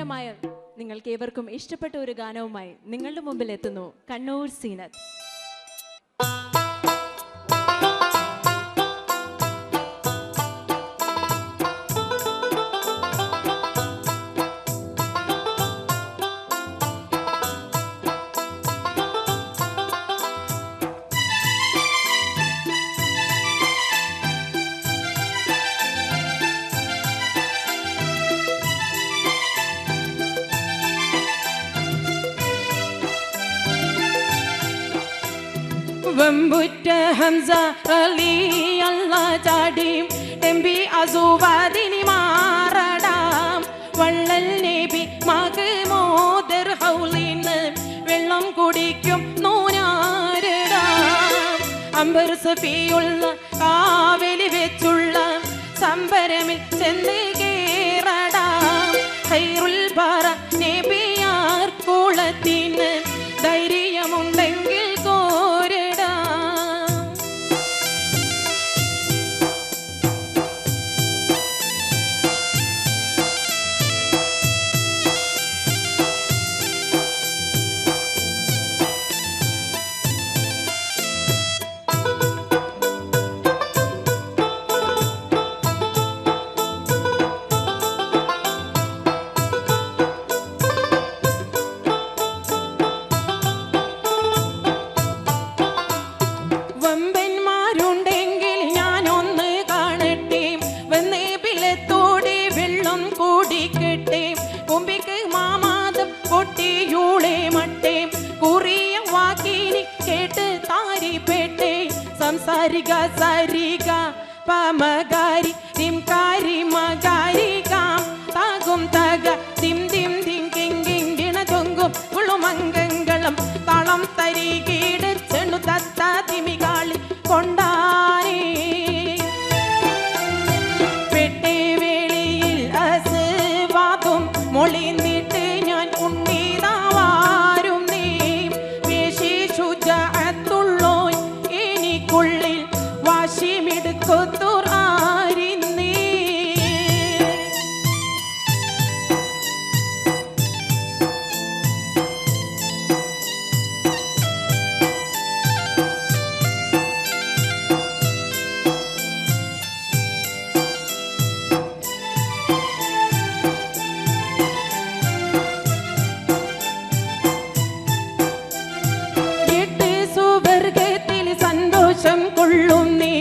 മനോഹരമായ നിങ്ങൾക്ക് ഏവർക്കും ഇഷ്ടപ്പെട്ട ഒരു ഗാനവുമായി നിങ്ങളുടെ മുമ്പിൽ എത്തുന്നു കണ്ണൂർ സീനത്ത്. വമ്പുറ്റ ഹംസ റളിയല്ലാ ചാടിയും എംബി അസുവാദിനി മാറടാം വള്ളൽ നബി മഹ്മൂദർ ഹൗലിന്ന് വെള്ളം കുടിക്കും നൂനാരടാം അംബർ സഫിയുള്ള കാവലി വെച്ചുള്ള സംബരമിൽ ചെന്ന് കേറടാം ഖൈറുൽ ബറ നബിയാർ കുളത്തിന് ധൈര്യമുണ്ടെങ്കിൽ സരിഗ സരിഗ പമഗാരി ദിം കാരി മഗാരി കാം താകും തക ദിം ദിം ദിം കിങ് കിങ് ഗിണ ചൊങ്കും കുളുമംഗളം താളം തരികീട് ചെണു തത്ത തിമികാളി കൊണ്ടാരേ പെട്ടേ വേളിയിൽ അസ്വാദും മൊളിന്നിട്ട് ഞാൻ ഉണ്ണീതാവാരും നീ വേശി ശുജഅത്തുള്ളോ എനിക്കുള്ളിൽ വാശിമിടുക്കൊത്തുർ ആരിന്നേ സന്തോഷം കൊള്ളുന്നേ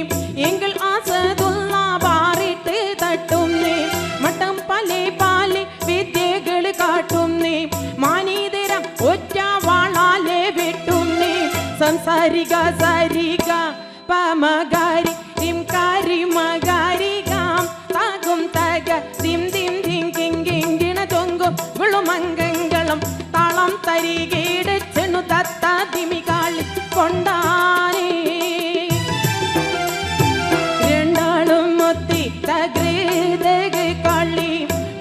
എങ്കിൽ ആസതുള്ള പാറിട്ട് തട്ടുന്നേ മട്ടം പലേ പാലെ വിദ്യകൾ കാട്ടുന്നേ മാനീതരം ഒറ്റ വാളാലെ വെട്ടുന്നേ സംസാരിക സരിക പമഗാരി ദിം കാരി മഗാരി ഗാം താകും തക ദിം ദിം ദിം കിങ് കിങ് ഗിണ ചൊങ്കും കുളുമംഗളം താളം തരികീട് ചെണു തത്ത തിമികാളി കൊണ്ടാരേ രണ്ടാളും ഒത്തി തകൃതക കളി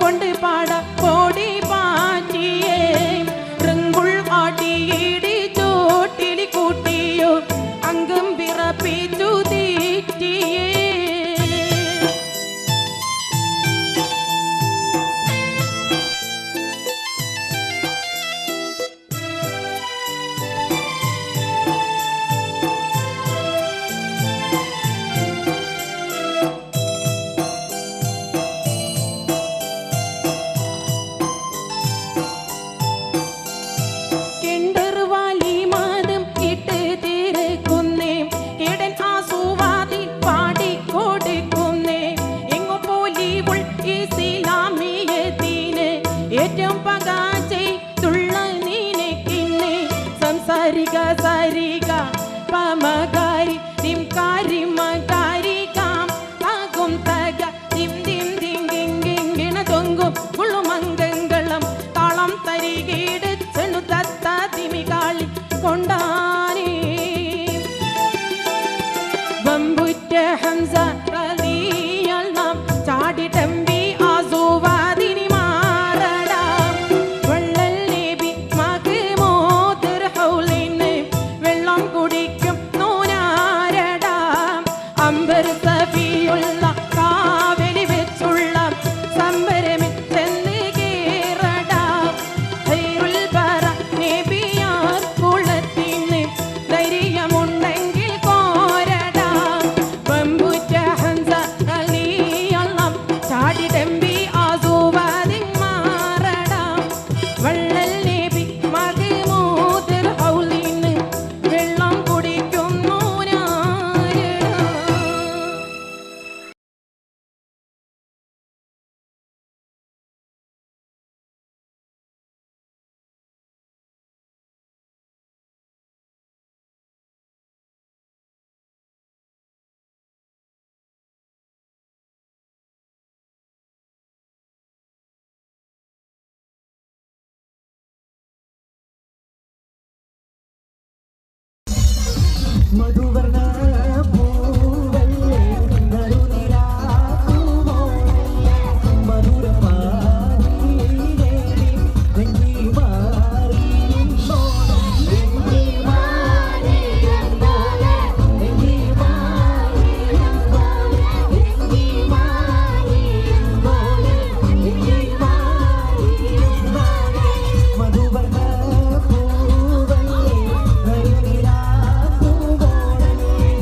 കൊണ്ട് പാട ഓടി പാറ്റിയേ റങ്കുൾ ആട്ടിയിടി ചോട്ടിലി കൂട്ടിയോ അംഗം വിറപ്പിച്ചു തീറ്റിയേ ഏറ്റവും പകാചെ തുള്ള നീനക്കിന്നെ സംസാരിക സരിക പമഗാരി ദിം കാരി മഗാരി കാം താകും തക ദിം ദിം ദിം കിങ് കിങ് ഗിണ ചൊങ്കും കുളുമംഗളം താളം തരികീട് ചെണു തത്ത തിമികാളി കൊണ്ടാരേ വമ്പുറ്റ ഹംസ റളിയല്ലാ ചാടിടമ്പി ആസുവാദിനി മാറടാം വള്ളൽ നബി മഹ്മൂദർ ഹൗലിന് വെള്ളം കുടിക്കും നൂനാരടാം അംബർ സഫിയുള്ള കാവലി വെച്ചുള്ള സംബരമിൽ ചെന്ന് കേറടാം മധുവർണ്ണ പൂവല്ലേ നറുനിലാ പൂവോളല്ലേ മധുരപാതീരേ രംഗി മാറിയുമ്പോളെ രംഗി മാറിയുമ്പോളെ രംഗി മാറിയുമ്പോളെ രംഗി മാറിയുമ്പോളെ രംഗി മാറിയുമ്പോളെ മധുവർണ്ണ പൂവല്ലേ നറുനിലാ പൂവോളല്ലേ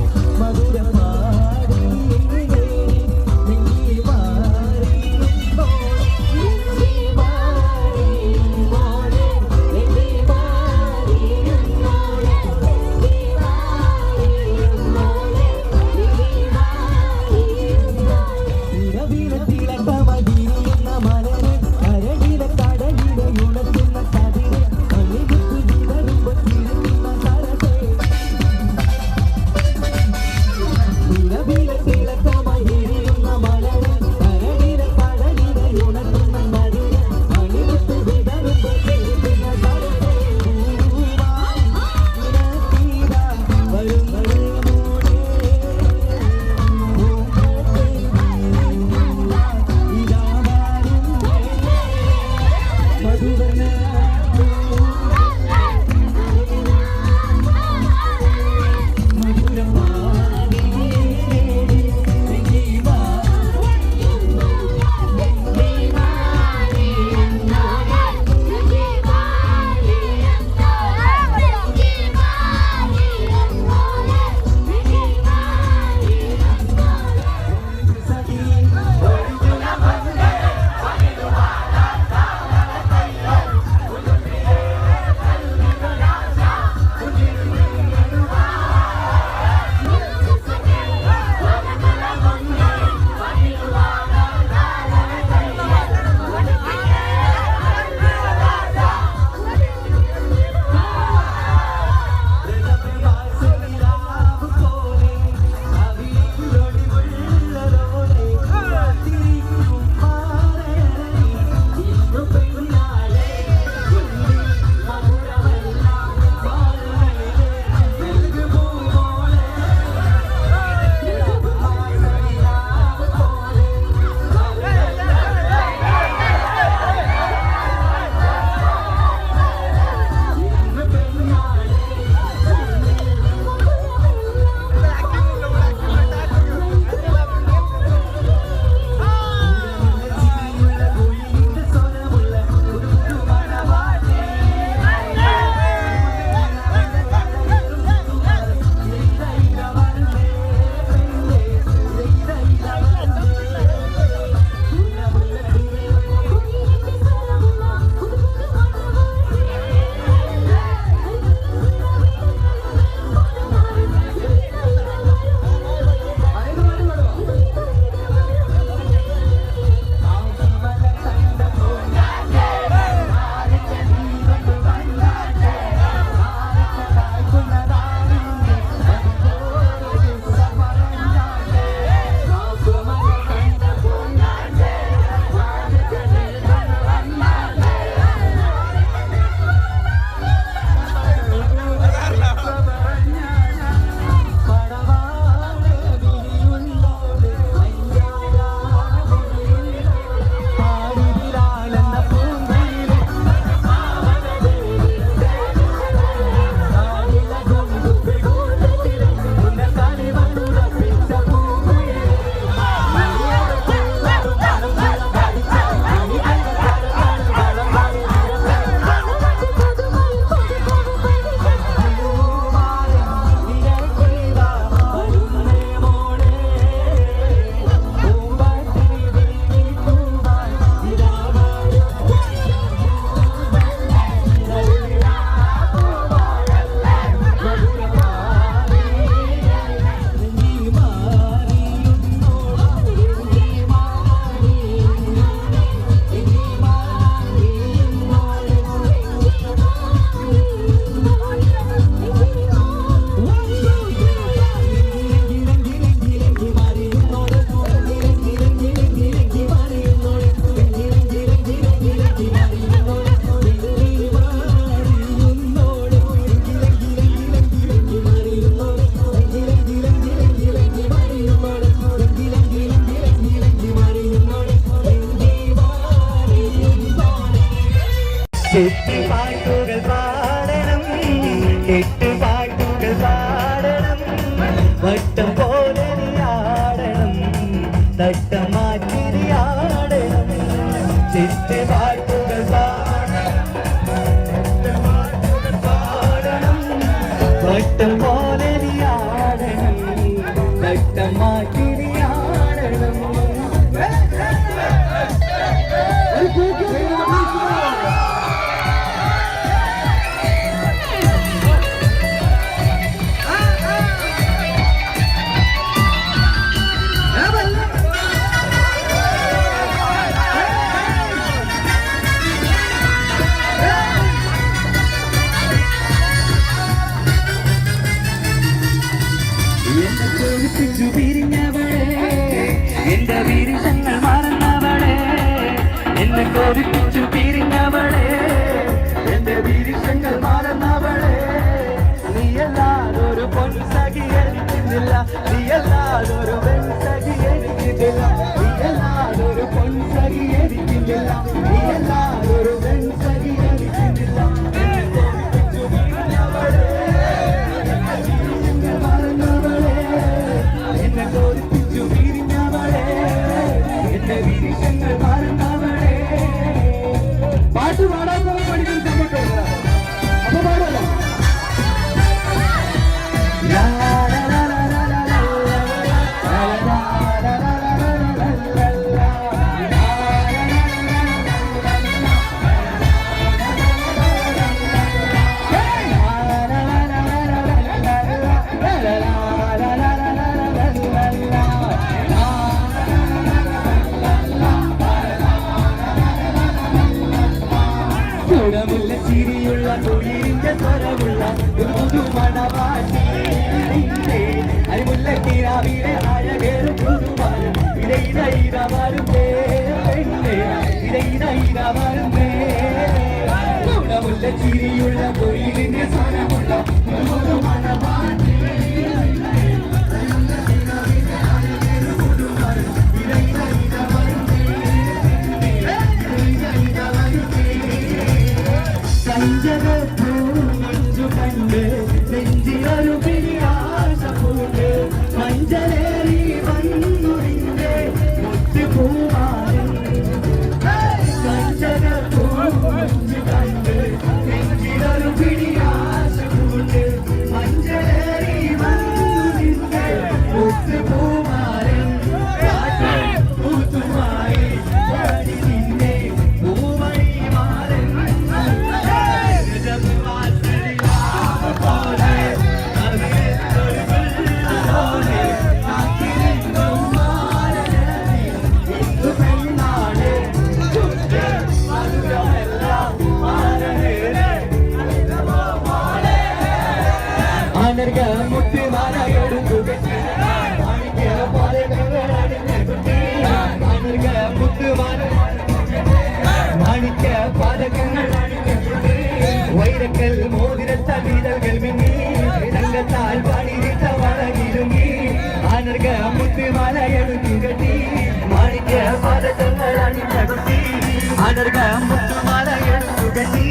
കെട്ടുപാട്ടുകൾ പാടണം വട്ടം പോലെ ആടണം തട്ടം മാറ്റി ആടണം കെട്ടുപാട്ടുകൾ പാടണം വട്ടം പോലെ ആടണം തട്ടം മാറ്റി ആടണം എന്റെ വീരങ്ങൾ മറന്നവളെ എന്നെ കൊതിപ്പിച്ചു പിരിഞ്ഞവളെ എന്റെ വീരങ്ങൾ മറന്നവളെ നീയല്ലാതൊരു പൊൻസഖി എനിക്കുന്നില്ല നീയല്ലാതൊരു പെൺസഖി എനിക്കുന്നില്ല നീയല്ലാതൊരു പൊൻസഖി എനിക്കുന്നില്ല നീയല്ലാതൊരു പെൺസഖി എനിക്കുന്നില്ല എന്നെ കൊതിപ്പിച്ചു പിരിഞ്ഞവളെ എന്റെ വീരങ്ങൾ മറന്നവളെ പാട്ട് പാടാൻ പഠിക്കുന്ന സമയത്ത് അപ്പൊ പാടല്ലോ ചുടമുള്ള ചിരിയുള്ള കുളിരിന്റെ സ്വരമുള്ള ഒരു മണവാട്ടി അരിമുല്ല കിരാവിലെ അഴകേറും പുതുമാരും ഇടയിടയിടമാരും ഇടയിടയിടമാരും ചുടമുള്ള ചിരിയുള്ള കുളിരിന്റെ സ്വരമുള്ള ഒരു മണവാട്ടി മഞ്ചു കണ്ട് നെഞ്ചിലൊരു പിരിയാശ പൂണ്ട് മഞ്ചലേറി വന്നു നിന്റെ മുത്തുപൂമാരൻ മഞ്ചു കണ്ട് നെഞ്ചിലൊരു പിരിയാശ പൂണ്ട് മഞ്ചലേറി വന്നു നിന്റെ മുത്തുപൂമാരൻ പൂത്തുമായി പാടി നിന്നെ പൂമണി മാരൻ വൈരക്കൽ മോതിരത്ത വീതകൾ മിന്നി തങ്കത്താൽ പാടിയിട്ട വളകിരുങ്ങി ആനർഗ മുത്തുമാല എടുത്തു കെട്ടി മാണിക്ക പതക്കങ്ങൾ അണിഞ്ഞ കുട്ടി ആനർഗ മുത്തുമാല എടുത്തു കെട്ടി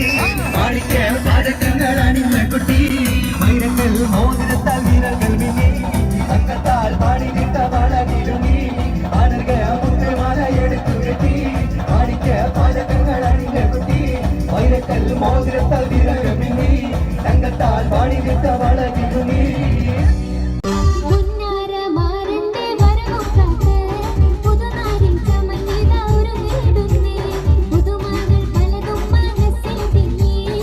മാണിക്ക പതക്കങ്ങൾ അണിഞ്ഞ കുട്ടി വൈരക്കൽ മോതിരത്താൽ വീതകൾ മിന്നി തങ്കത്താൽ പാടിയിട്ട വളകിരുങ്ങി ആനർഗ മുത്തുമാല എടുത്തു കെട്ടി മാണിക്ക പതക്കങ്ങൾ അണിഞ്ഞ കുട്ടി വൈരക്കൽ മോതിരത്താൽ വീരകൾ മിന്നി തങ്കത്താൽ പാടിയിട്ട വളകിരുങ്ങി പുതുനാരിൻ ചമഞ്ഞിത ഒരു നേടുന്നേ പുതുമകൾ പലതും മനസ്സിൽ തിങ്ങി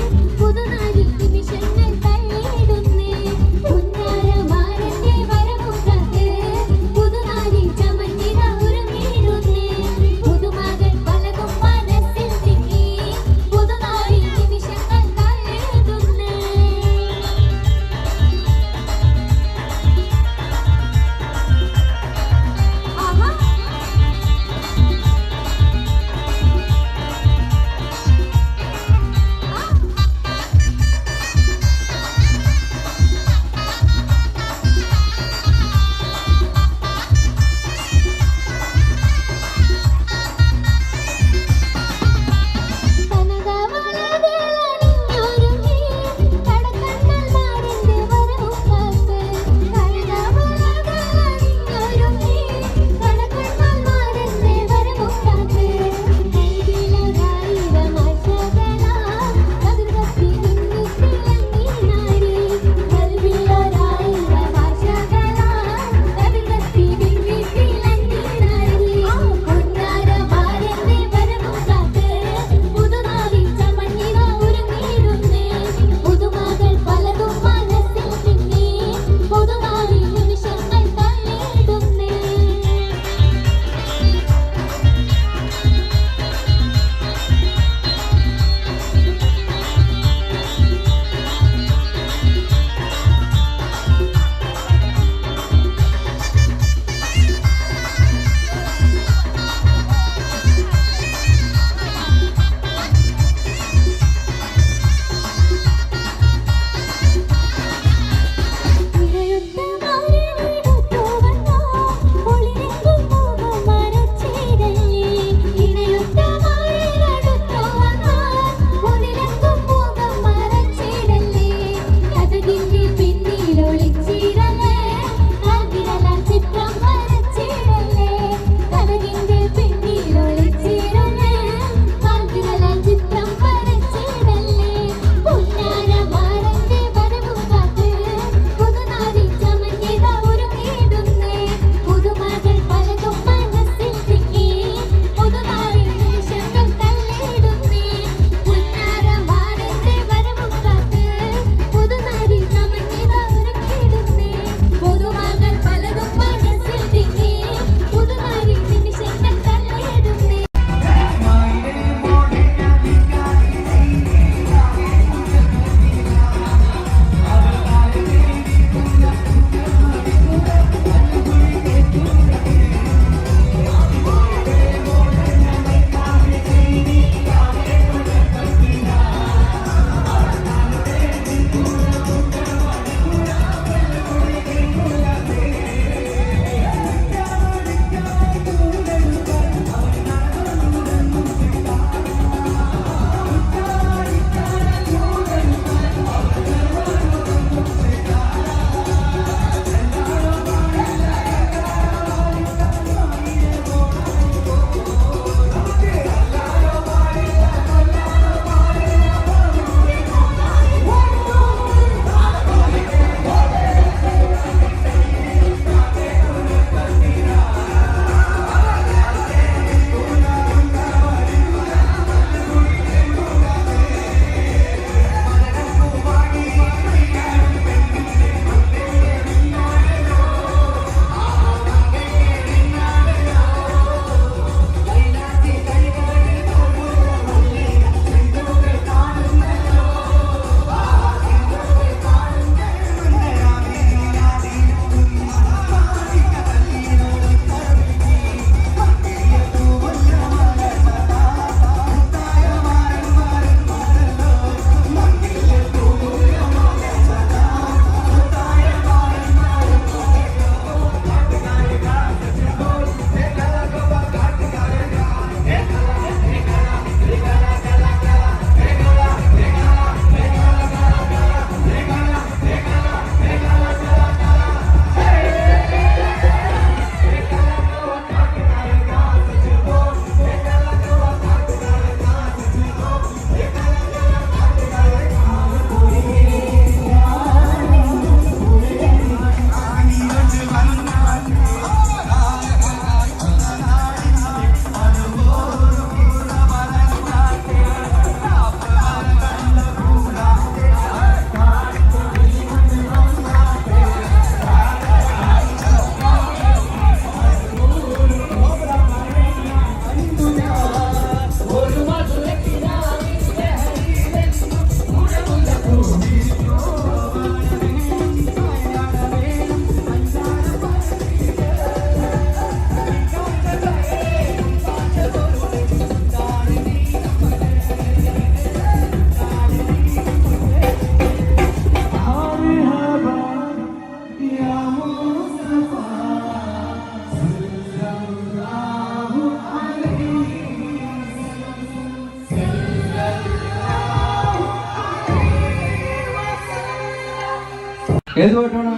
ഏത് പാട്ടാണ്?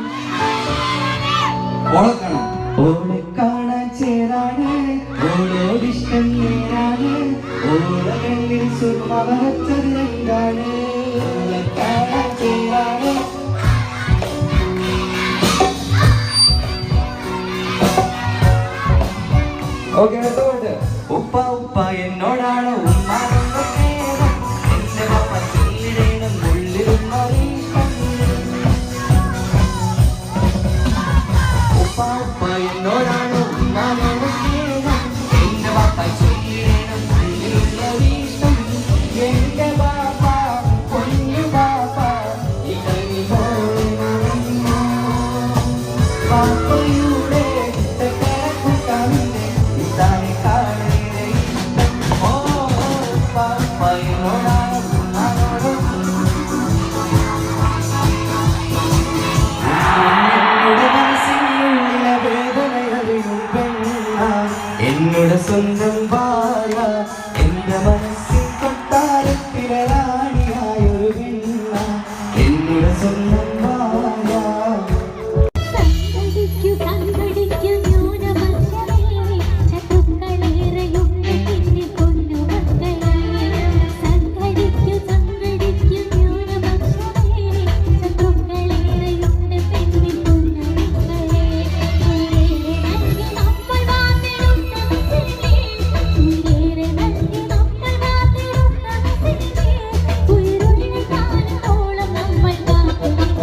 ഓളെ കാണാൻ. ഓളെ കാണാൻ ചേരാണ്, ഓളോടിഷ്ടം നേരാണ്, ഓളെ കണ്ണിൽ സുർമ വരച്ചത് എന്താണ്? ഓളെ കാണാൻ ചേരാണ്. ഓക്കെ, അടുത്ത പാട്ട്. ഉപ്പ ഉപ്പ എന്നോടാണ് ഉമ്മാനൊന്നും നേരം, എന്റെ പപ്പ ചീടേണം ഉള്ളിലുള്ള ഇഷ്ടം. ഉപ്പ ഉപ്പ എന്നോടാണ് ഉമ്മാനൊന്നും നേരം, എന്റെ പപ്പ ചീടേണം ഉള്ളിലുള്ള ഇഷ്ടം. എന്റെ പാപ്പ പൊന്നു പാപ്പ ഇടങ്ങി പോണോ പാപ്പയുടെ ഇതാണ് കാണിയുടെ ഇഷ്ടം. ഓ പാപ്പ എന്നോടാണ് ഉമ്മാനോടും എന്നുടെ മനസ്സിനുള്ളിലെ വേദനയറിയും പെണ്ണ, എന്നുടെ സ്വന്തം ഭാര്യ, എന്റെ മനസ്സിൽ കൊട്ടാരത്തിലെ റാണിയായൊരു പെണ്ണ, എന്നുടെ സ്വന്തം ഭാര്യ. സംഘടിക്കു സംഘടിക്കു ന്യൂനപക്ഷമേ, ശത്രുക്കളേറെയുണ്ട് പിന്നെ പൊന്നുമക്കളേ. സംഘടിക്കു സംഘടിക്കു ന്യൂനപക്ഷമേ, ശത്രുക്കളേറെയുണ്ട് പിന്നെ പൊന്നുമക്കളേ. ഉയരേറെ നൽകി നമ്മൾ വാഴ്ത്തിടുന്ന മുസ്ലിമേ, ഉയരേറെ നൽകി നമ്മൾ വാഴ്ത്തിടുന്ന മുസ്ലിമേ, ഉയരുള്ള കാലത്തോളം നമ്മൾ കാത്തിരിക്കും.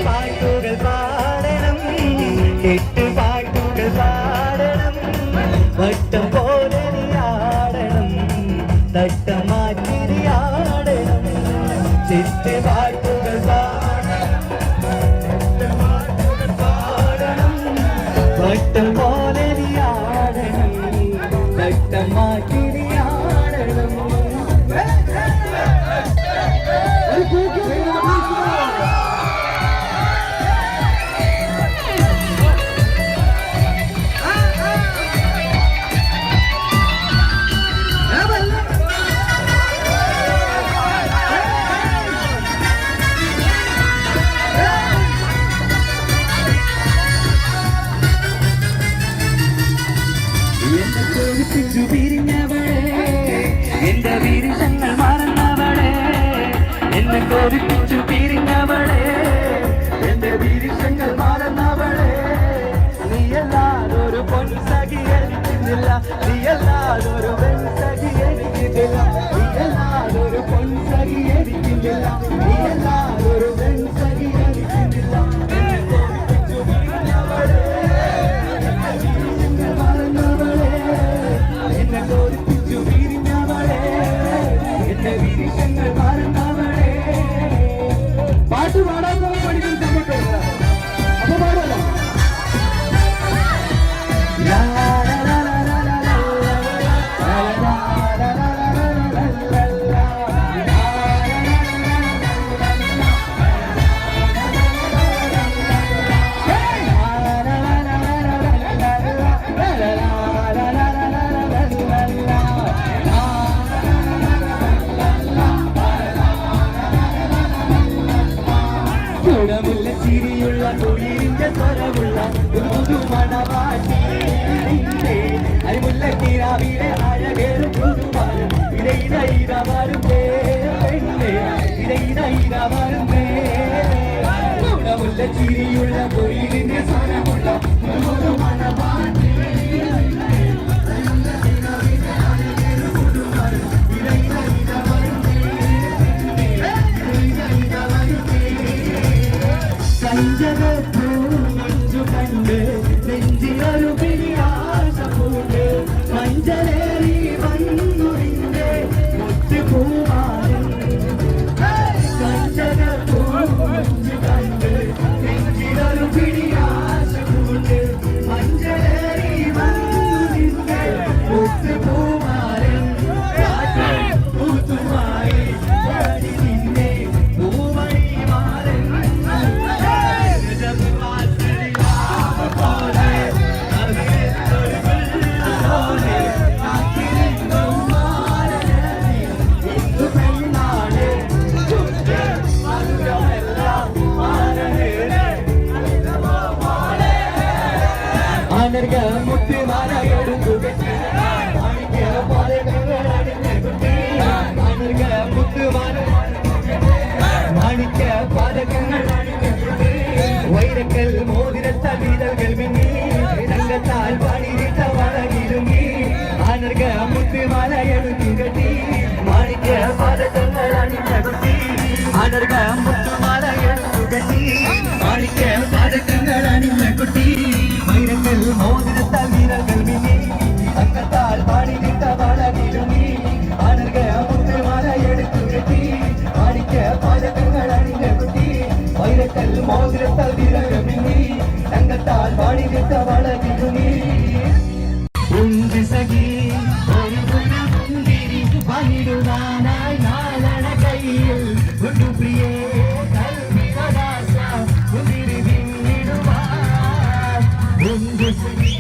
പാട്ടുകൾ പാടണം, പാട്ടുകൾ പാടണം, വട്ടം പോലെ ആടണം, തട്ടം മാറ്റി ആടണം, പാട്ടുകൾ പാടണം. ചിരിയുള്ള കുയിലിന്റെ സ്വരമുള്ള ഒരു പുതുമണവാട്ടി അരിമുല്ലക്കിരാവിലെ അഴകേറും പുതുമാരും ഇരയിരയിരമാരുന്നേ ഇരയിരയിരമാരുന്നേ ഗുണമുള്ള ചിരിയുള്ള കുയിലിന്റെ സ്വരമുള്ള ഒരു പുതുമണവാട്ടി മഞ്ചു കണ്ട് നെഞ്ചിലൊരു പിരിയാശമുണ്ട് മഞ്ചലേറി വന്നുറിന്റെ മുത്തുപൂമാരൻ മഞ്ചു കണ്ട് നെഞ്ചിലൊരു പിരിയാശമുണ്ട് മഞ്ചലേറി വന്നുറിന്റെ മുത്തുപൂമാരൻ പൂത്തുമായി നിന്നെ പൂമണി മാരൻ വൈരക്കൽ മോതിരത്ത വീതകൾ മിന്നി തങ്കത്താൽ പണിരിട്ട വളകിരുങ്ങി ആനർഗ മുത്തുമാല എടുത്തു കെട്ടി മാണിക്ക പാദങ്ങൾ അണിഞ്ഞകുത്തി ആനർഗ മുത്തുമാല എടുത്തു കെട്ടി മാണിക്ക പാദങ്ങൾ അണിഞ്ഞകുട്ടി വൈരക്കൽ മോതിരത്ത വീതകൾ മിന്നി തങ്കത്താൽ പണിരിട്ട വളകിരുങ്ങി ആനർഗ മുത്തുമാല എടുത്തു കെട്ടി മാണിക്ക പാദങ്ങൾ അണിഞ്ഞകുട്ടി വൈരക്കൽ മോതിരത്താൽ വിരകമിന്നി തങ്കത്താൽ പാടിവിട്ട വളകിരുങ്ങി സഖി ഒരു പുനമുന്തിരി പണിടുവാനായി നാലണ കയ്യിൽ ഒരു പ്രിയേ കൽവികദാസ മുന്തിരി പിന്നിടുവാൻ സഖി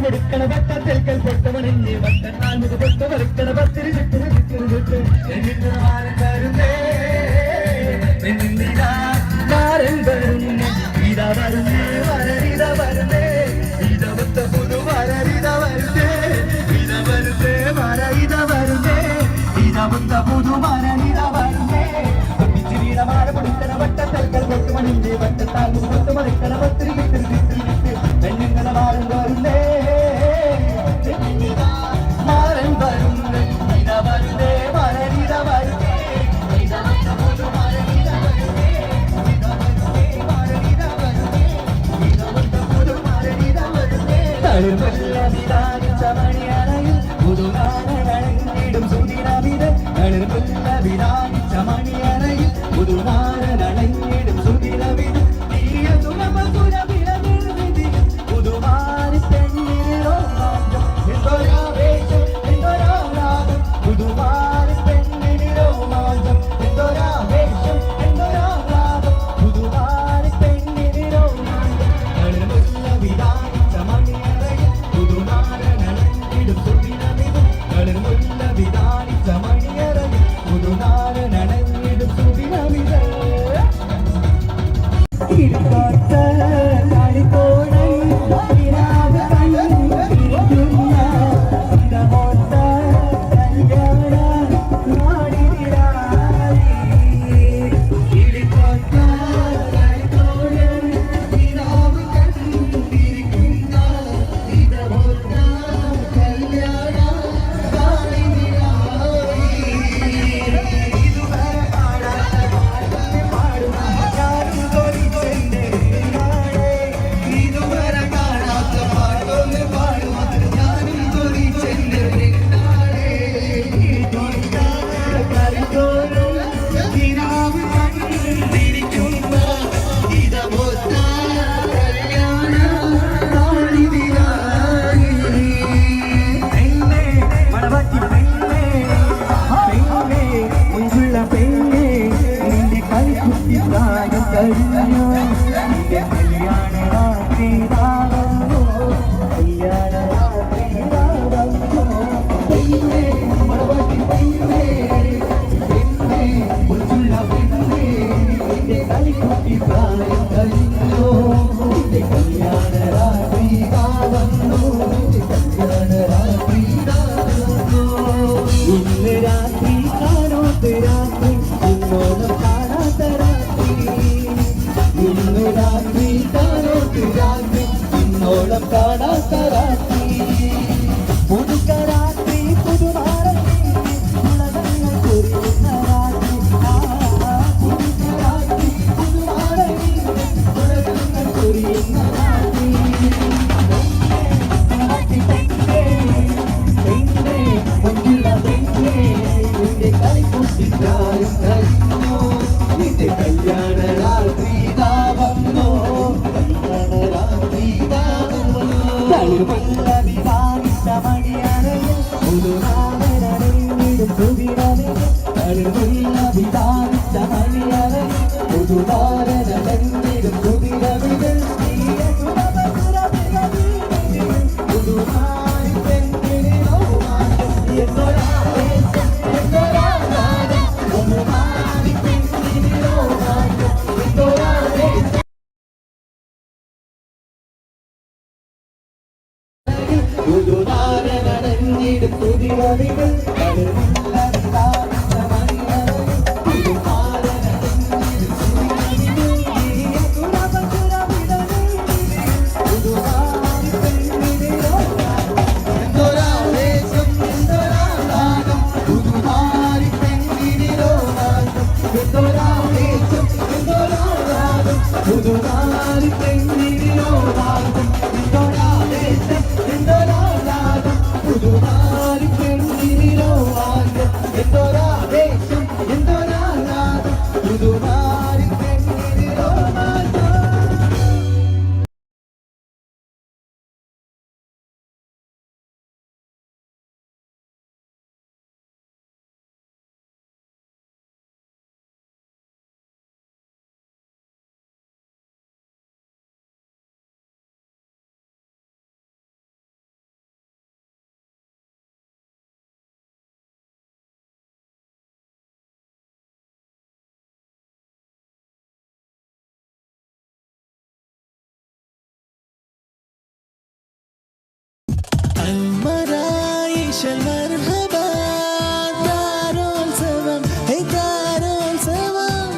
എടുക്കണ പത്തൽക്കൽ പൊട്ടമണിഞ്ഞ് പത്തനാൾ മുഖ പൊട്ട വറുക്കണ പത്തിരി ചുറ്റും വരുന്നേ മാരൻ വരുന്നേ ഇതാ വരുന്നേ വരരിത വരുന്നേ ഇതവത്ത പുതു വരരിത വരുന്നേ ഇത വരുന്നേ വരയിത വരുന്നേ ഇതവത്ത പുതു വരരിത വരുന്നേ ചിരിയുടെ മാല പൊടിക്കണ പത്തൽക്കൽ പൊട്ടുമണിഞ്ഞ് പത്തത്താൽ മുഖ പൊട്ട വറുക്കണ പത്തിരി പെണ്ണുങ്ങളെ മാരൻ വരുന്നേ മാരൻ വരുന്നേ ഇത വരുന്നേ വരരിത വരുന്നേ മണിയറയിൽ പുതുനാരനടങ്ങിടും സുദിനമിത് മണിയറയിൽ പുതുനാരനടങ്ങിടും സുദിനമിത് പുതുമാരി പെണ്ണിനോ എന്തൊരാവേശം എന്തൊരാഹ്ലാദം പുതുമാരി പെണ്ണിനോ മാറ്റം എന്തൊരാവേശം എന്തൊരാഹ്ലാദം പുതുമാരി പെണ്ണിനോ മാറ്റം മണിയറയിൽ പുതുനാരൻ വെള്ളം കാണാത്ത രാത്രി പുതുക്കരാത്രി പുതുമാരത്തി ഉലകങ്ങൾ കുറിയുന്ന രാത്രി പുതുക്കരാത്രി പുതുമാരത്തി ഉലകങ്ങൾ കുറിയുന്ന രാത്രി കല്യാണ രാത്രി വന്നോ കല്യാണ രാത്രി വിവാഹിച്ച മണിയറയിൽ പുതുനാമരണിടും പുതിരവിൽ വിവാഹിച്ച മണിയറയിൽ പുതുനാമരണിടും പുതിരവിൽ പുതുനാരി പെണ്ണിനോ പുതുനാരനടഞ്ഞിട് പുതിരവികൾ പുതുനാരി പെണ്ണിനോ പുതുനാരി പെണ്ണിനോ എന്തോരാവേശം എന്തോരാനാദം പുതുനാരി പെണ്ണിനോ المرايش المرحبا دارون سمام هي دارون سمام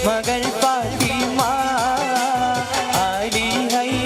മകൾ ഫാത്തിമ അലി ഹൈ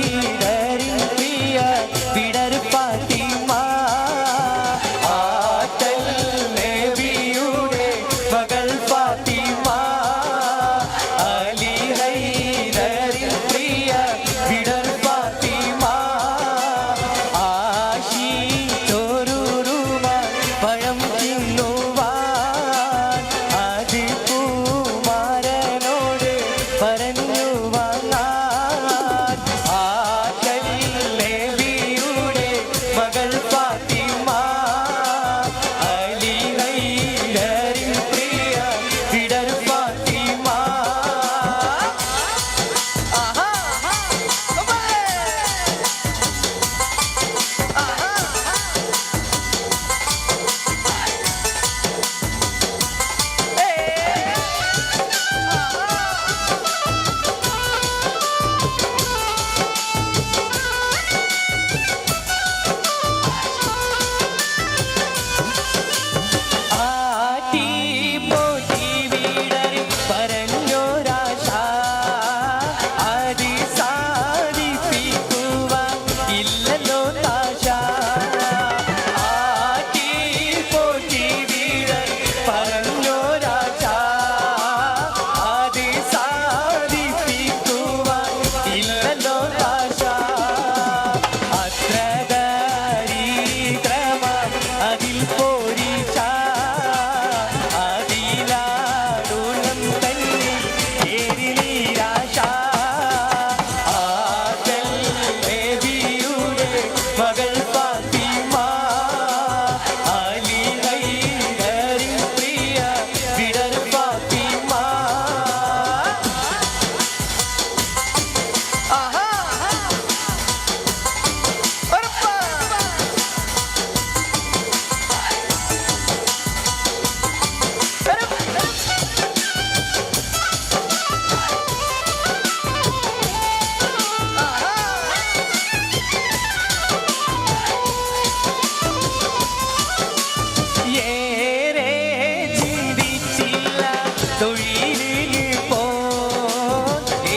തൊഴിലിന്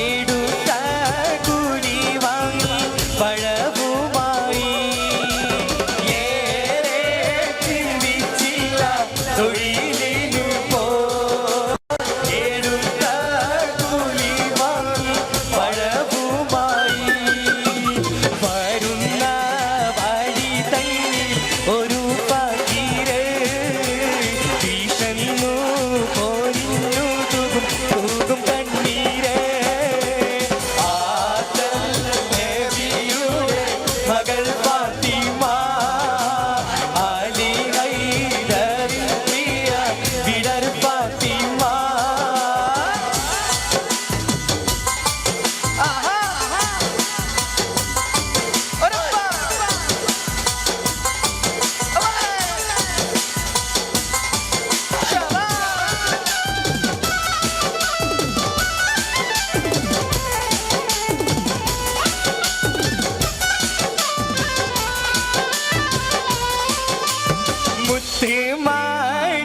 എടുത്ത കൂലി വാങ്ങി പഴവുമായി ഏറെ ചിന്തിച്ചില്ല തൊഴിലിന് എടുത്ത കൂലി വാങ്ങി പഴവുമായി വരുന്ന വഴി തന്നിൽ ഒരു പകീര് ഭീഷണു പോരിഞ്ഞു തൂകും കണ്ണീര് ആദൽ നബിയുടെ മകൾ ഫാത്തിമ അലി ഹൈദറിൻ പ്രിയ വിടർ ഫാത്തിമ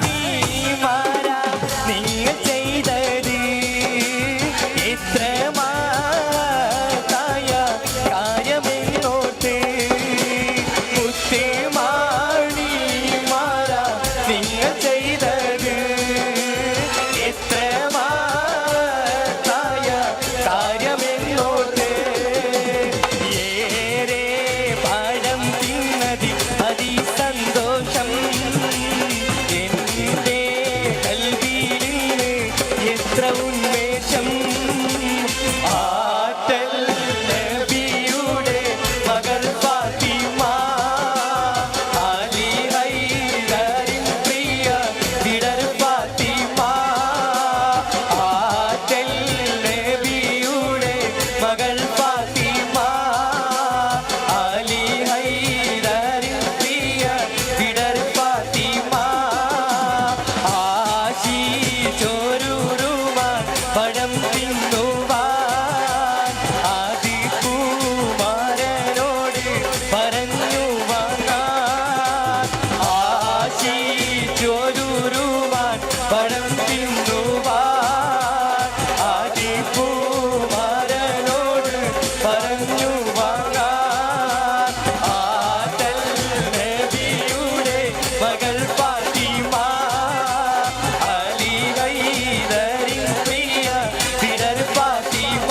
മുത്തുമാണിമാരാ നിങ്ങൾ ചെയ്തത് എത്ര മഹത്തായ കാര്യമെന്നോട്ട് മുത്തുമാണിമാരാ നിങ്ങൾ ചെയ്തത് എത്ര മഹത്തായ കാര്യമെന്നോട്ട് ഏറെ പഴം തിന്നതി അതിസന്തോഷം എന്റെ കൽവിയിൽ എത്ര ഉന്മേഷം ആറ്റൽ നബിയുടെ മകൾ ഫാത്തിമ അലി ഹൈദറിൻ പ്രിയ വിടർ ഫാത്തിമ ആറ്റൽ നബിയുടെ മകൾ ഫാത്തിമ അലി ഹൈദറിൻ പ്രിയ വിടർ ഫാത്തിമ ആശിച്ചോരുരുവാൻ പഴം തിന്നുവാൻ ആദികുമാരനോട് പറഞ്ഞു വാങ്ങാൻ ആശിച്ചോരുരുവാൻ പഴം തിന്നുവാൻ ആദികുമാരനോട് പറഞ്ഞു വാങ്ങാൻ ആദൽ നബിയുടെ മകൾ ഫാത്തിമ അലി ഹൈദറിൻ പ്രിയ വിടർ ഫാത്തിമ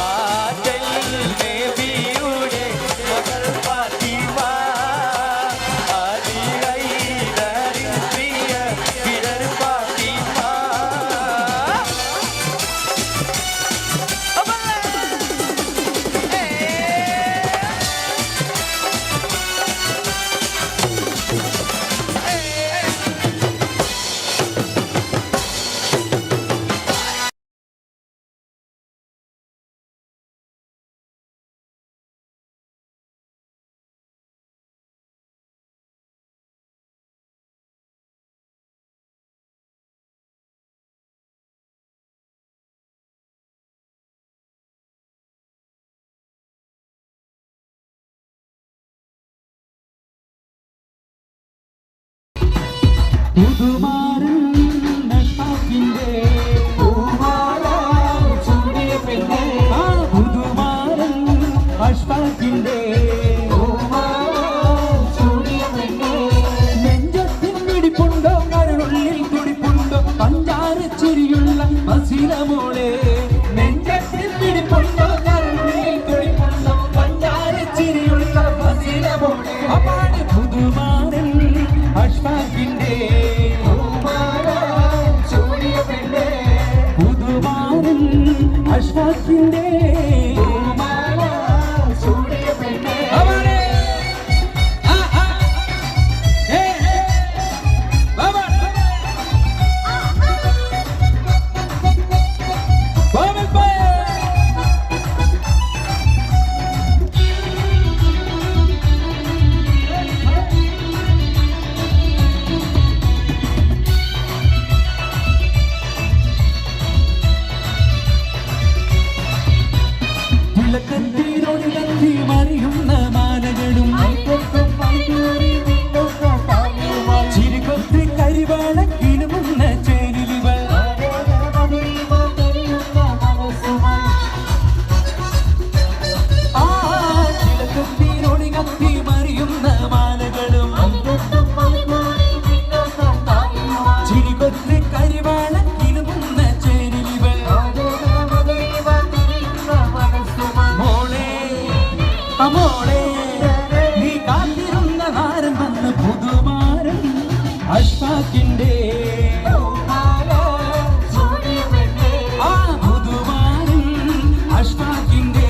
ആദൽ നബിയുടെ മകൾ ഫാത്തിമ അലി ഹൈദറിൻ പ്രിയ വിടർ ഫാത്തിമ പുതുമാരൻ നഷ്ടാക്കിന്റെ പൂവാലം ചൂടിയ പെണ്ണെ പുതുമാരൻ അഷ്ടാക്കിന്റെ പൂവാലം ചൂടിയ പെണ്ണെ നെഞ്ചത്തിൻ പിടിപ്പുണ്ടോ കരുളുള്ളിൽ തുടിപ്പുണ്ടോ പഞ്ചാര ചിരിയുള്ള മസിലമോളെ നെഞ്ചത്തിൻ പിടിപ്പുണ്ടോ കരുളുള്ളിൽ തുടിപ്പുണ്ടോ പഞ്ചാര ചിരിയുള്ള മസിലമോളെ അപ്പാണ് പുതുമാരൻ അഷ്ടാക്കിന്റെ പുതുമാരൻ അഷ്ടാക്കിന്റെ അമോളെ നീ കാത്തിരുന്ന നാരം വന്ന് പുതുമാരൻ അഷ്ഫാഖിന്റെ ആ പുതുമാരൻ അഷ്ഫാഖിന്റെ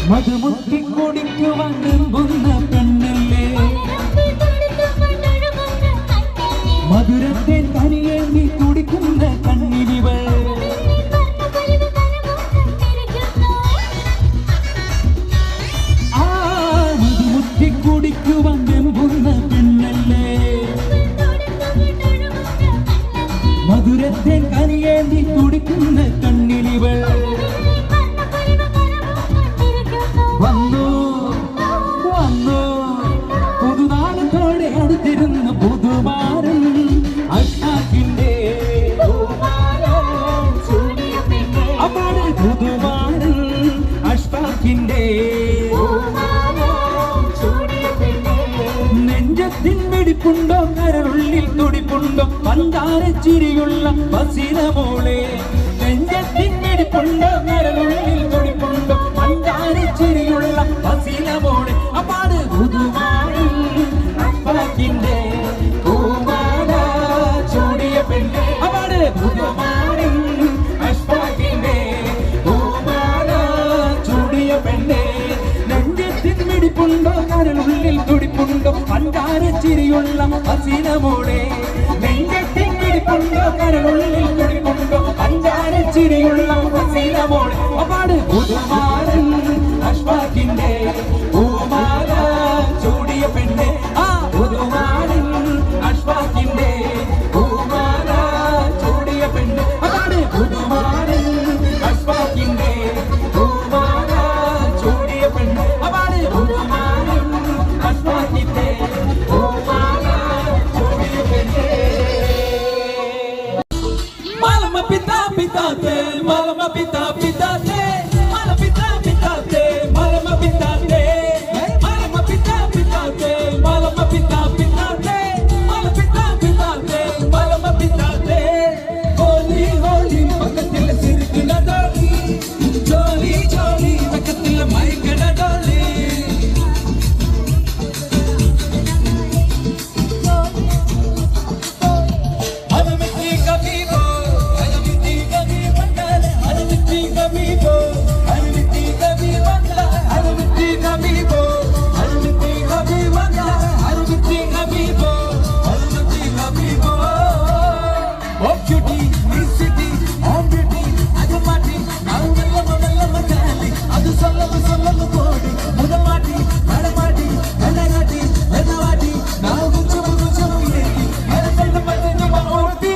മധുമുട്ടി കുടിക്കുവാൻ വെമ്പുന്ന പെണ്ണല്ലേ മധുരത്തെ തനിയേന്തി തുടിക്കുന്ന കണ്ണിനിവൾ ആ മധുമുട്ടി കുടിക്കുവാൻ വെമ്പുന്ന പെണ്ണല്ലേ മധുരത്തെ തനിയേന്തി തുടിക്കുന്ന കണ്ണിനിവൾ വന്നു വന്നു പുതുനാളത്തോടെ അടുത്തിരുന്ന പുതുമാരൻ അഷ്ഫാഖിന്റെ അപ്പാട് പുതുമാരൻ അഷ്ഫാഖിന്റെ നെഞ്ചത്തിൻ വെടിപ്പുണ്ടോ കരളുള്ളിൽ തുടിപ്പുണ്ടോ പഞ്ചാരച്ചിരിയുള്ള ബസിരമോളെ നെഞ്ചത്തിൻ വെടിപ്പുണ്ടോ കരളുള്ളിൽ തുടിപ്പുണ്ടോ പഞ്ചാരച്ചിരിയുള്ള ബസിരമോളെ അപ്പാട് പുതുമാരൻ അഷ്ഫാഖിന്റെ പൂമാല ചൂടിയ പെണ്ണ് അപ്പാട് പുതുമാരൻ അഷ്ഫാഖിന്റെ പൂമാല ചൂടിയ പെണ്ണ് നെഞ്ചത്തിൻ വെടിപ്പുണ്ടോ കരളുള്ളിൽ തുടിപ്പുണ്ടോ പഞ്ചാരച്ചിരിയുള്ള ബസിരമോളെ നെഞ്ചത്തിൻ വെടിപ്പുണ്ടോ കരളുള്ളിൽ തുടിപ്പുണ്ടോ പഞ്ചാരച്ചിരിയുള്ള ബസിരമോളെ അപ്പാട് പുതുമാരൻ അഷ്ഫാഖിന്റെ പൂമാല ചൂടിയ പെണ്ണ് ആ പുതുമാരൻ അഷ്ഫാഖിന്റെ പൂമാല ചൂടിയ പെണ്ണ് അതാണ് പുതുമാരൻ അഷ്ഫാഖിന്റെ പൂമാല ചൂടിയ പെണ്ണ് അതാണ് പുതുമാരൻ അഷ്ഫാഖിന്റെ പൂമാല ചൂടിയ പെണ്ണ് മലമ പിതാ പിതാത്തെ മലമ പിതാ പിതാത്തെ മല പിതാ പിതാത്തെ മലമ പിതാത്തെ മലമ പിതാ പിതാത്തെ മലമ പിതാ പിതാത്തെ മല പിതാ പിതാത്തെ മലമ പിതാത്തെ ഹോലി ഹോലി പക്കത്തിൽ സിരിക്കുന്ന ഡോലി ജോലി ജോലി പക്കത്തിൽ മയക്കണ ഡോലി അനുമതി കബീബോ അനുമതി കബീബ് വന്ദന അനുമതി കബീബോ അനുമതി കബീബ് വന്ദന അനുമതി കബീബോ അനുമതി കബീബ് വന്ദന അനുമതി കബീബോ അനുമതി കബീബോ ഓ ക്യൂട്ടി മിസ് സിറ്റി ഓം ബ്യൂട്ടി അത് മാറ്റി നാം വെല്ലമ ചാലി അത് സല്ലമ കോടി മുതമാട്ടി നടമാട്ടി കണ്ണകാട്ടി വെന്നവാട്ടി നാം കുച്ചു ഏകി അരസല്ല മറ്റേ ഓർത്തി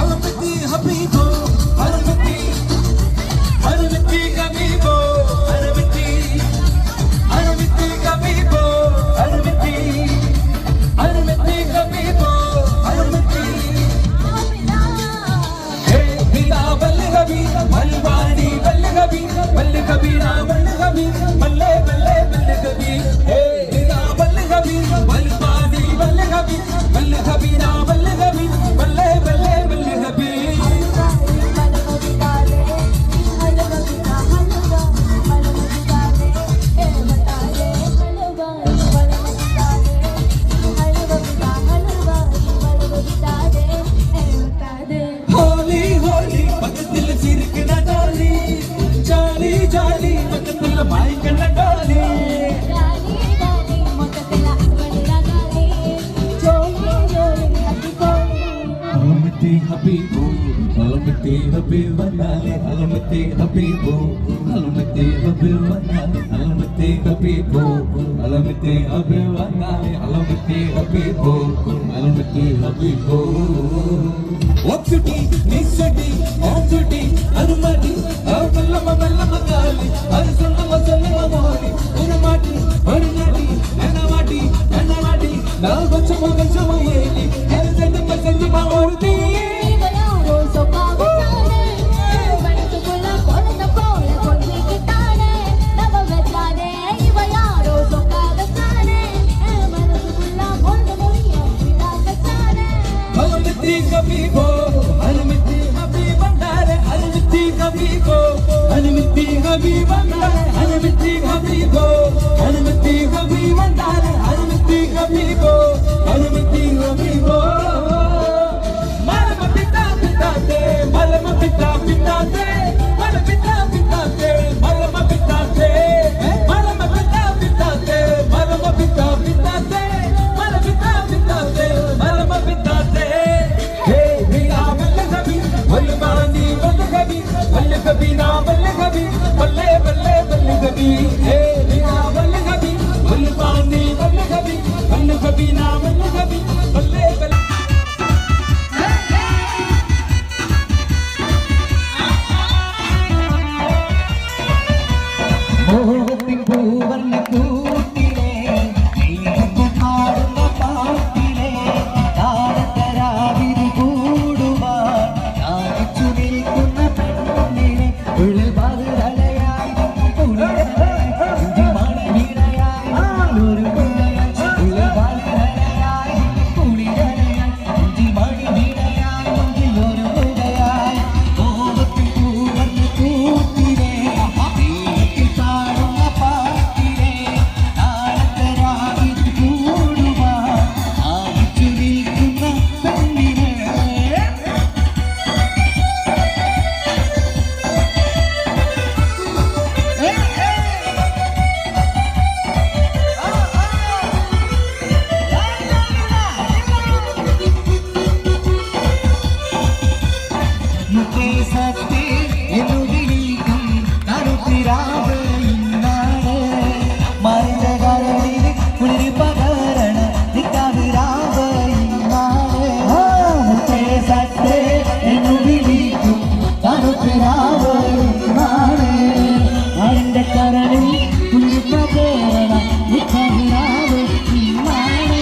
അനുമതി ഹബീബോ അനുമതി അനുമതി കബീബോ അനുമതി അനുമതി കബീബോ അനുമതി അനുമതി കബീബോ അനുമതി ഹേ ബിലാ ബൽ ഹബീ മൽവാനി ബൽ ഹബീ ബൽ കബീരാ ബൽ ഹബീ ബല്ലെ ബല്ലെ ബൽ ഹബീ ഹേ ബിലാ ബൽ ഹബീ മൽവാനി ബൽ ഹബീ ബൽ കബീരാ ബൽ ഹബീ ബല്ലെ ബല്ലെ ബൽ ഹബീ ഹോലി ഹോലി പക്കത്തിൽ ചിരിക്കുന്ന ഡോലി ജാലി ജാലി പക്കത്തിൽ മയക്കണ ഡോലി അനുമതി ഹബീബോ അനുമതി ഹബീബ് വന്ദന വന്നാലേ അലമത്തെ ഹബീബോ അലമത്തെ ഹബീബ് വന്നാലേ അലമത്തെ ഹബീബോ അലമത്തെ ഹബീബ് വന്നാലേ അലമത്തെ ഹബീബോ അലമത്തെ ഹബീബോ ഒക്സുട്ടി നിസ്സുട്ടി ഓക്സുട്ടി അനുമതി അവല്ലമ വല്ലമ കാലി അത് സല്ലമ സല്ലമ മോരി ഒരു മാറ്റി ഒരു നടി എന്നവാടി എന്നവാടി നാ വച്ചമ വച്ചമ ഏലി ഹെൽസെന്ന സഞ്ജമ ഓർതി ഇവയാരോ സ്വഭാവത്താനെ മനസ്സുള്ള കൊളുന്ന പോലെ കൊണ്ടിട്ടാനെ നവ വെച്ചാനെ ഇവയാരോ സ്വഭാവത്താനെ മനസ്സുള്ള കൊളുന്ന മൊഴിയോ വിടാകത്താനെ അലമത്തി ഹബീബോ അലമത്തി ഹബീബ് വന്നാലേ അലമത്തി ഹബീബോ അലമത്തി ഹബീബ് വന്നാലേ അലമത്തി ഹബീബോ അലമത്തി ഹബീബ് വന്നാലേ അലമത്തി ഹബീബോ അലമത്തി ഹബീബോ മലമ പിത്താ പിത്താത്തെ മലമ പിത്താ പിത്താത്തെ മല പിത്താ പിത്താത്തെ മലമ പിത്താത്തെ മലമ പിത്താ പിത്താത്തെ മലമ പിത്താ പിത്താത്തെ മല പിത്താ പിത്താത്തെ മലമ പിത്താത്തെ ഹേ ബിലാ വല്ലഹബി വൽമാനി വല്ലഹബി വല്ലഹബി നാ വല്ലഹബി വല്ലേ വല്ലേ വല്ലഹബി ഹേ ബിലാ വല്ലഹബി വൽമാനി വല്ലഹബി വല്ലഹബി നാ വല്ലഹബി വല്ലേ വല്ലേ മോഹത്തിൻ പൂവർണ്ണ കൂട്ടിലെ പാടുന്ന പാട്ടിലെ താരതരാവിധി കൂടുവാൻ യാചിച്ചു നിൽക്കുന്ന പെണ്ണിനെ ഉള്ളിൽ പകരലയായി മണി വീണയായി ഒരു ഉള്ളിൽ പകരലയായി കുളിരലയായി മണി വീണയായി ഒരു മുഖയായി മോഹത്തിൻ പൂവർണ്ണ കൂട്ടിലെ പാടുന്ന പാട്ടിലെ താരതരാവിധി കൂടുവാൻ യാചിച്ചു നിൽക്കുന്ന പെണ്ണിനെ മുഖേസത്തെ എന്നുവിളിക്കും കറുത്തിരാവ് ഇന്നാണ് മറിഞ്ഞ കുളിരി പകരണ നിക്കാവിരാവ് ഇന്നാണ് മുഖേസത്തെ എന്നുവിളിക്കും കറുത്തിരാവ് ഇന്നാണ് മറിഞ്ഞ കരളിൽ കുളിരി പകരണ നിക്കാവിരാവ് ഇന്നാണ്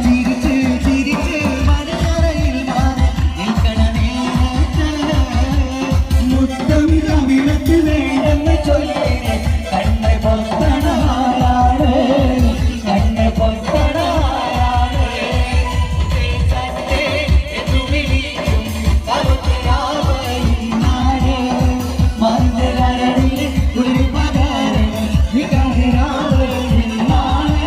ചിരിച്ച് ചിരിച്ച് മരകരയിൽ മാറി നിൽക്കണ നേരത്ത് മുത്തം കവിളത്ത് വേണ്ടെന്ന് ചൊല്ലിനെ കണ്ണ് പൊത്തണായാണ് കണ്ണ് പൊത്തണായാണ് എന്നു വിളിക്കും കറുത്തിരാവ് ഇന്നാണ് മറുകരളിൽ ഒരു പകരം വികാരിരാവ് ഇന്നാണ്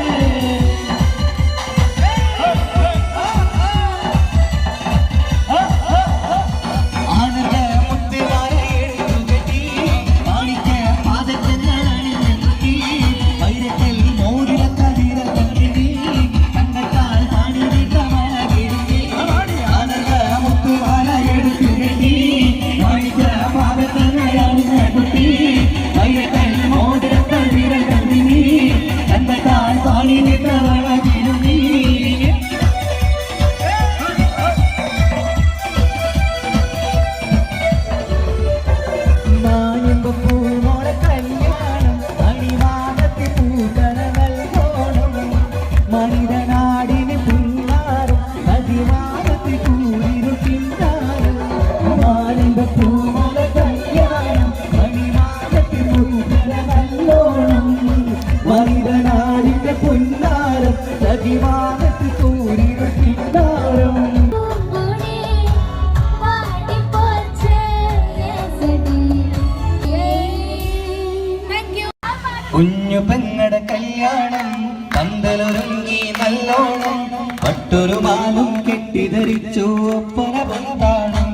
ആനന്ദ മുത്തുമാല എടുത്തുകെട്ടി മാണിക്ക പാദങ്ങൾ അണിഞ്ഞെത്തി വൈരത്തിൽ മോതിര കതിര കണ്ടിടി കണ്ണത്താൽ പാണിനി കമലകിരി ആനന്ദ മുത്തുമാല എടുത്തുകെട്ടി മാണിക്ക പാദങ്ങൾ അണിഞ്ഞെത്തി വൈരത്തിൽ മോതിര കതിര കണ്ടിടി കണ്ണത്താൽ പാണിനി കമലകിരി പൂമോള കല്യാണം അണിവാദത്തിൽ പൂക്കണ നൽകോണം മനിതനാടിന് പുന്നാറും അതിവാദത്തിൽ കൂരിരു പിന്നാറും മാലിന്റെ പൂമോള കല്യാണം അണിവാദത്തിൽ പൂക്കണ നല്ലോണം മനിതനാടിന്റെ പുന്നാറും അതിവാദത്തിൽ കൂരിരു പിന്നാറും പൂങ്കുടി വാടിപ്പോച്ചേ യേസടി താങ്ക് യു കുഞ്ഞു പെങ്ങടെ കല്യാണം പന്തലൊരുങ്ങി നല്ലോണം പട്ടൊരു മാലും കെട്ടിധരിച്ചു ഒപ്പന പൊന്താണം